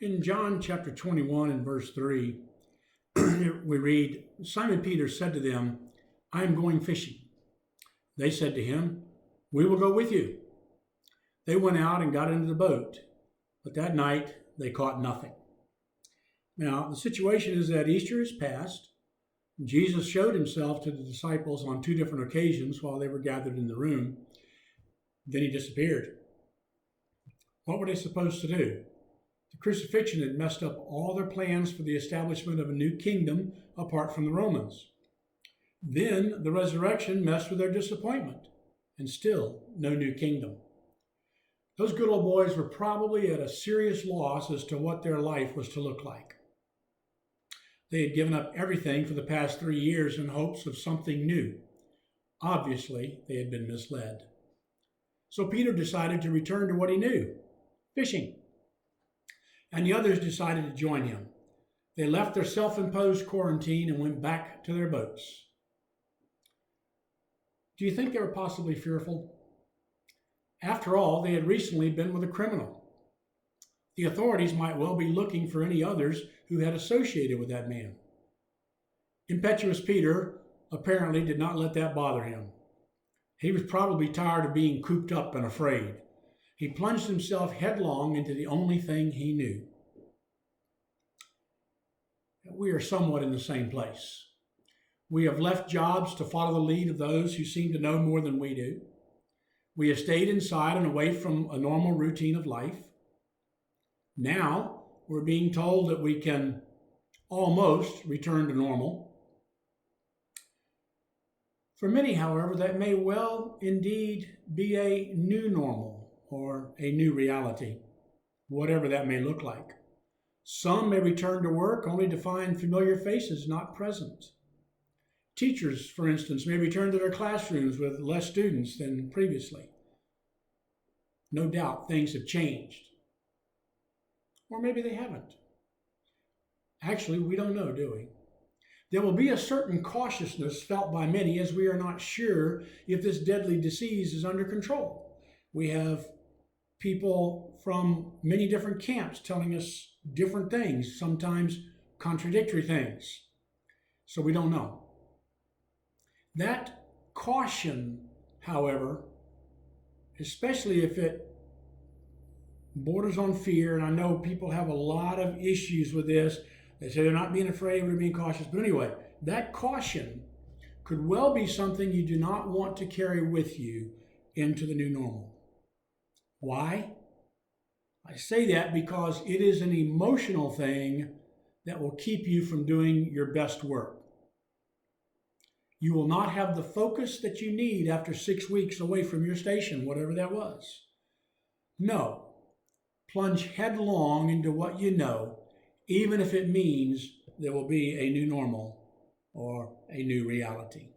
In John chapter 21 and verse 3, we read, Simon Peter said to them, I am going fishing. They said to him, We will go with you. They went out and got into the boat, but that night they caught nothing. Now, the situation is that Easter is past. Jesus showed himself to the disciples on two different occasions while they were gathered in the room. Then he disappeared. What were they supposed to do? The crucifixion had messed up all their plans for the establishment of a new kingdom apart from the Romans. Then the resurrection messed with their disappointment, and still no new kingdom. Those good old boys were probably at a serious loss as to what their life was to look like. They had given up everything for the past 3 years in hopes of something new. Obviously, they had been misled. So Peter decided to return to what he knew, fishing. And the others decided to join him. They left their self-imposed quarantine and went back to their boats. Do you think they were possibly fearful? After all, they had recently been with a criminal. The authorities might well be looking for any others who had associated with that man. Impetuous Peter apparently did not let that bother him. He was probably tired of being cooped up and afraid. He plunged himself headlong into the only thing he knew. We are somewhat in the same place. We have left jobs to follow the lead of those who seem to know more than we do. We have stayed inside and away from a normal routine of life. Now we're being told that we can almost return to normal. For many, however, that may well indeed be a new normal or a new reality, whatever that may look like. Some may return to work only to find familiar faces not present. Teachers, for instance, may return to their classrooms with less students than previously. No doubt things have changed. Or maybe they haven't. Actually, we don't know, do we? There will be a certain cautiousness felt by many as we are not sure if this deadly disease is under control. We have people from many different camps telling us different things, sometimes contradictory things. So we don't know. That caution, however, especially if it borders on fear, and I know people have a lot of issues with this. They say they're not being afraid, they're being cautious. But anyway, that caution could well be something you do not want to carry with you into the new normal. Why? I say that because it is an emotional thing that will keep you from doing your best work. You will not have the focus that you need after 6 weeks away from your station, whatever that was. No, plunge headlong into what you know, even if it means there will be a new normal or a new reality.